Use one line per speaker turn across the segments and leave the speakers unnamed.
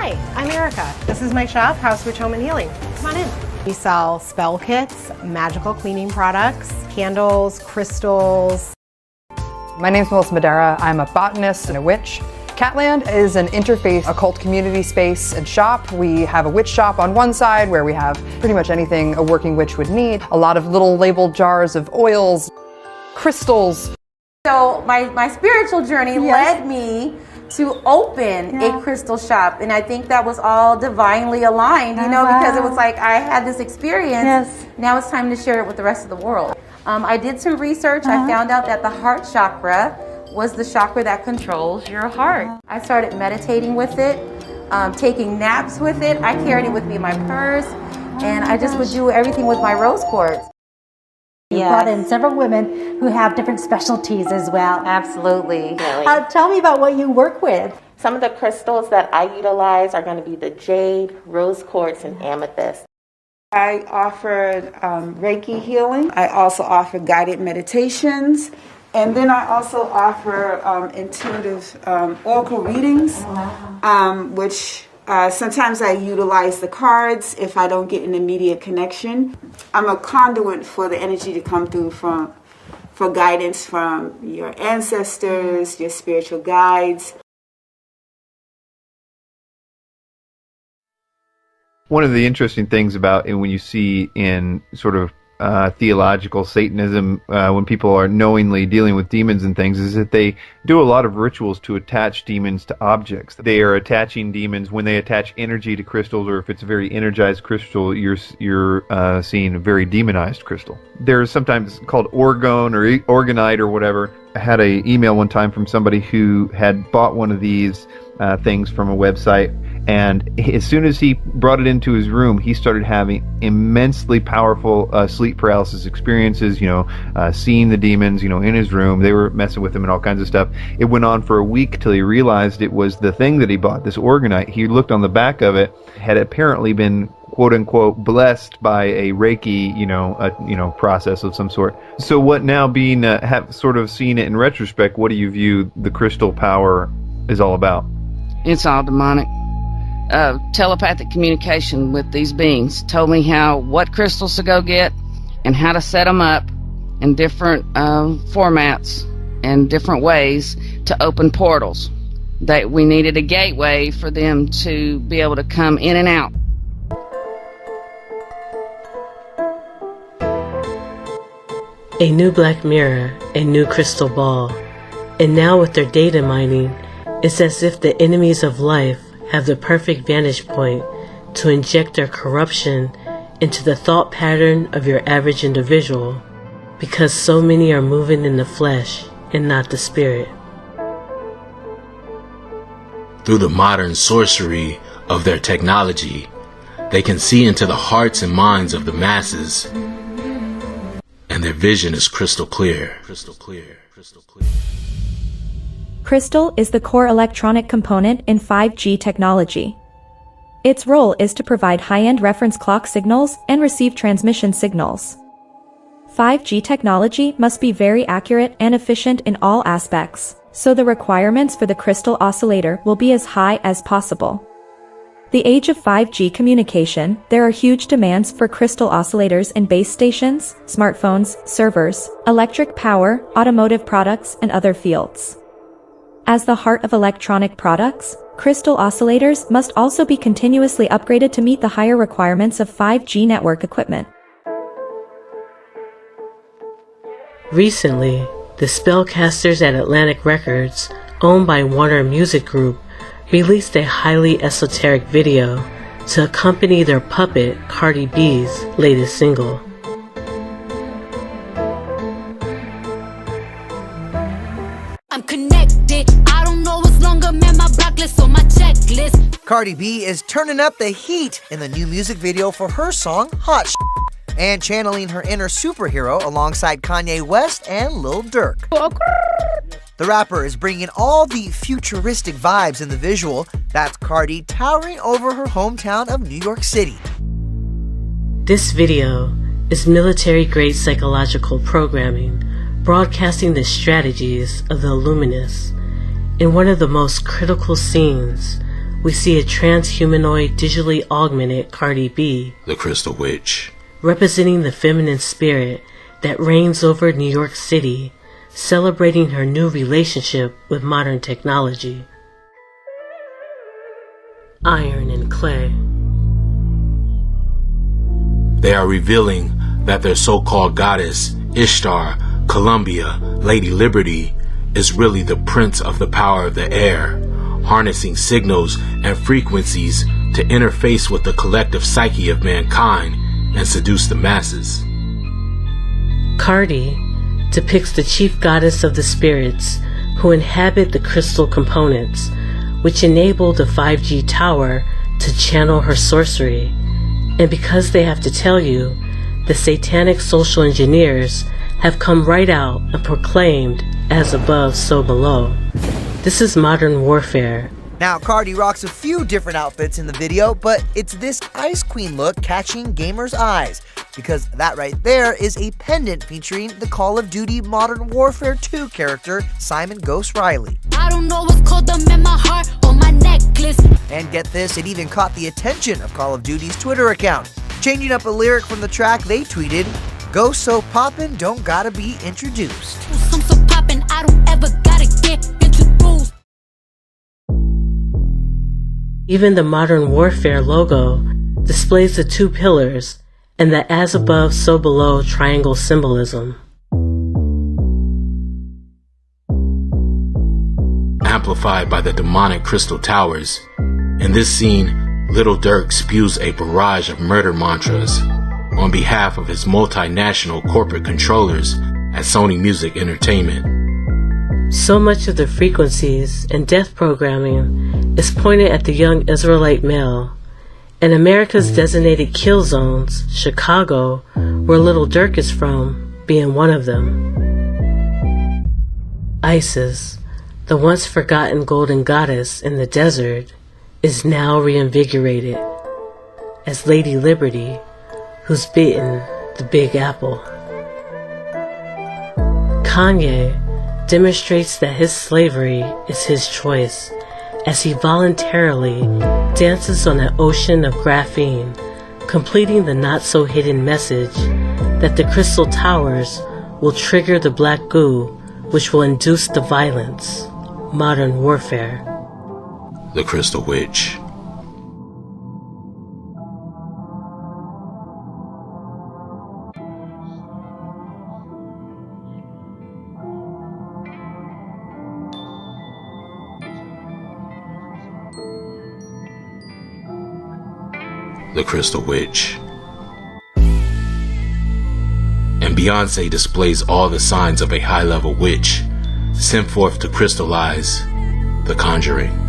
Hi, I'm Erica. This is my shop, House Witch Home and Healing. Come on in. We sell spell kits, magical cleaning products, candles, crystals.
My name's Melissa Madera. I'm a botanist and a witch. Catland is an interfaith occult community space and shop. We have a witch shop on one side where we have pretty much anything a working witch would need. A lot of little labeled jars of oils, crystals.
So my spiritual journey led me to open a crystal shop, and I think that was all divinely aligned, you know, because it was like I had this experience. Now it's time to share it with the rest of the world. I did some research. I found out that the heart chakra was the chakra that controls your heart. I started meditating with it, taking naps with it. I carried it with me in my purse, and I just would do everything with my rose quartz.
You brought in several women who have different specialties as well.
Absolutely.
Tell me about what you work with.
Some of the crystals that I utilize are going to be the jade, rose quartz, and amethyst.
I offered Reiki healing. I also offer guided meditations. And then I also offer intuitive oracle readings, which sometimes I utilize the cards if I don't get an immediate connection. I'm a conduit for the energy to come through for guidance from your ancestors, your spiritual guides.
One of the interesting things about when you see in sort of theological Satanism, when people are knowingly dealing with demons and things, is that they do a lot of rituals to attach demons to objects. They are attaching demons when they attach energy to crystals, or if it's a very energized crystal, you're seeing a very demonized crystal. There's sometimes called orgone or orgonite or whatever. I had an email one time from somebody who had bought one of these things from a website, and as soon as he brought it into his room, he started having immensely powerful sleep paralysis experiences, seeing the demons, in his room. They were messing with him and all kinds of stuff. It went on for a week till he realized it was the thing that he bought, this orgonite. He looked on the back of it, had apparently been quote unquote blessed by a Reiki, process of some sort. So what now, being have sort of seen it in retrospect, what do you view the crystal power is all about?
It's all demonic. Telepathic communication with these beings. Told me what crystals to go get and how to set them up in different formats and different ways to open portals. That we needed a gateway for them to be able to come in and out.
A new black mirror, a new crystal ball, and now with their data mining, it's as if the enemies of life have the perfect vantage point to inject their corruption into the thought pattern of your average individual, because so many are moving in the flesh and not the spirit.
Through the modern sorcery of their technology, they can see into the hearts and minds of the masses, and their vision is crystal clear. Crystal clear. Crystal clear.
Crystal is the core electronic component in 5G technology. Its role is to provide high-end reference clock signals and receive transmission signals. 5G technology must be very accurate and efficient in all aspects, so the requirements for the crystal oscillator will be as high as possible. The age of 5G communication, there are huge demands for crystal oscillators in base stations, smartphones, servers, electric power, automotive products, and other fields. As the heart of electronic products, crystal oscillators must also be continuously upgraded to meet the higher requirements of 5G network equipment.
Recently, the spellcasters at Atlantic Records, owned by Warner Music Group, released a highly esoteric video to accompany their puppet Cardi B's latest single.
I'm connected, I don't know what's longer, man, my block list on my checklist.
Cardi B is turning up the heat in the new music video for her song Hot Shit, and channeling her inner superhero alongside Kanye West and Lil Durk. The rapper is bringing all the futuristic vibes in the visual. That's Cardi towering over her hometown of New York City.
This video is military-grade psychological programming, broadcasting the strategies of the Illuminists in one of the most critical scenes we see a transhumanoid digitally augmented Cardi B,
the Crystal Witch,
representing the feminine spirit that reigns over New York City, celebrating her new relationship with modern technology. Iron and Clay.
They are revealing that their so-called goddess, Ishtar, Columbia, Lady Liberty, is really the prince of the power of the air, harnessing signals and frequencies to interface with the collective psyche of mankind and seduce the masses.
Cardi depicts the chief goddess of the spirits who inhabit the crystal components, which enable the 5G tower to channel her sorcery. And because they have to tell you, the satanic social engineers have come right out and proclaimed, as above, so below. This is modern warfare.
Now, Cardi rocks a few different outfits in the video, but it's this Ice Queen look catching gamers' eyes, because that right there is a pendant featuring the Call of Duty Modern Warfare 2 character, Simon Ghost Riley.
I don't know what's called them in my heart or my necklace.
And get this, it even caught the attention of Call of Duty's Twitter account. Changing up a lyric from the track, they tweeted, "Ghost so poppin', don't gotta be introduced."
I'm so poppin', I don't ever gotta get introduced.
Even the Modern Warfare logo displays the two pillars and the as above, so below triangle symbolism.
Amplified by the demonic crystal towers, in this scene, Lil Durk spews a barrage of murder mantras on behalf of his multinational corporate controllers at Sony Music Entertainment.
So much of the frequencies and death programming is pointed at the young Israelite male, and America's designated kill zones, Chicago, where Lil Durk is from, being one of them. Isis, the once forgotten golden goddess in the desert, is now reinvigorated as Lady Liberty, who's bitten the Big Apple. Kanye demonstrates that his slavery is his choice as he voluntarily dances on an ocean of graphene, completing the not-so-hidden message that the crystal towers will trigger the black goo, which will induce the violence. Modern warfare.
The Crystal Witch. The Crystal Witch. And Beyonce displays all the signs of a high-level witch, sent forth to crystallize The Conjuring.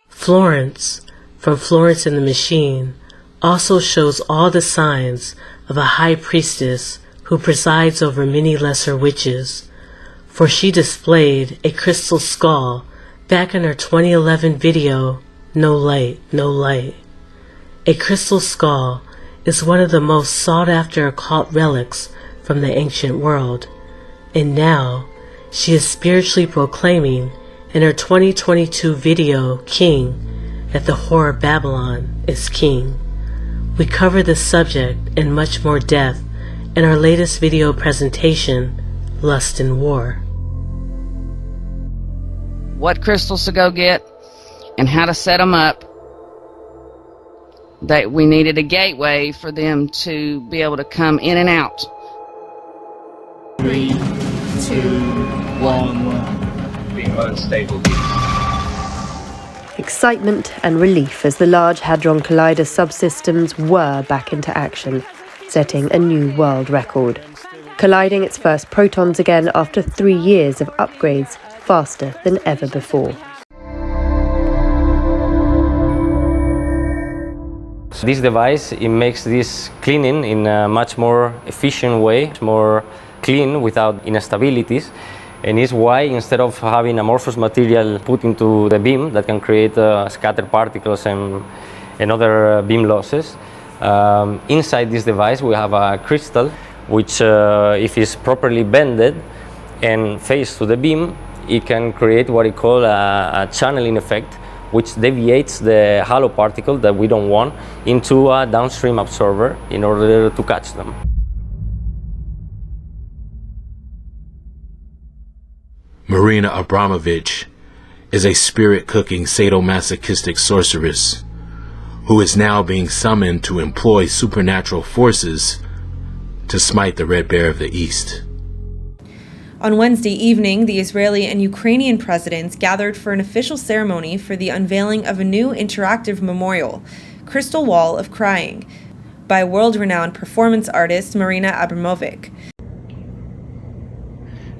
Florence, from Florence and the Machine, also shows all the signs of a high priestess who presides over many lesser witches, for she displayed a crystal skull back in her 2011 video, No Light, No Light. A crystal skull is one of the most sought-after occult relics from the ancient world, and now she is spiritually proclaiming in her 2022 video, King, that the whore Babylon is king. We cover this subject in much more depth in our latest video presentation, Lust and War.
What crystals to go get and how to set them up. That we needed a gateway for them to be able to come in and out.
3, 2, 1. Being unstable.
Excitement and relief as the Large Hadron Collider subsystems whir back into action, setting a new world record. Colliding its first protons again after 3 years of upgrades faster than ever before.
This device, it makes this cleaning in a much more efficient way, more clean without instabilities, and is why instead of having amorphous material put into the beam that can create scattered particles and other beam losses, inside this device we have a crystal which if it's properly bended and faced to the beam, it can create what we call a channeling effect, which deviates the hollow particle that we don't want into a downstream absorber in order to catch them.
Marina Abramovich is a spirit-cooking sadomasochistic sorceress who is now being summoned to employ supernatural forces to smite the Red Bear of the East.
On Wednesday evening, the Israeli and Ukrainian presidents gathered for an official ceremony for the unveiling of a new interactive memorial, Crystal Wall of Crying, by world-renowned performance artist Marina Abramovic.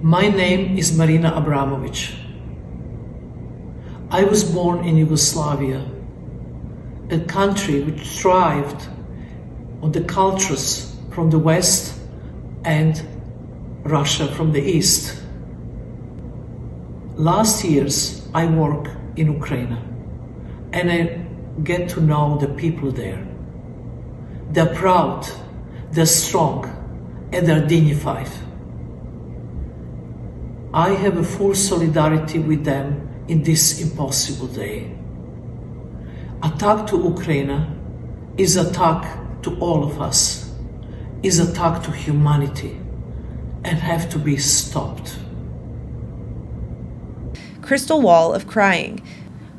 My name is Marina Abramovich. I was born in Yugoslavia, a country which thrived on the cultures from the West and Russia from the East. Last years I work in Ukraine and I get to know the people there. They're proud, they're strong, and they're dignified. I have a full solidarity with them in this impossible day. Attack to Ukraine is attack to all of us, is attack to humanity, and have to be stopped.
Crystal Wall of Crying,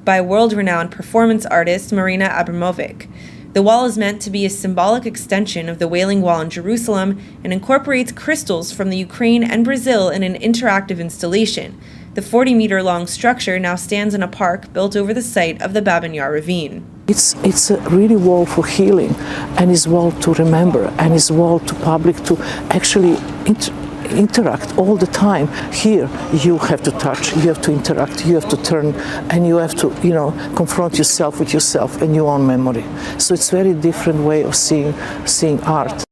by world-renowned performance artist Marina Abramovic. The wall is meant to be a symbolic extension of the Wailing Wall in Jerusalem and incorporates crystals from the Ukraine and Brazil in an interactive installation. The 40-meter-long structure now stands in a park built over the site of the Babin Yar ravine.
It's a really wall for healing, and it's wall to remember, and it's wall to public to actually interact all the time. Here you have to touch, you have to interact, you have to turn, and you have to, confront yourself with yourself and your own memory. So it's a very different way of seeing art.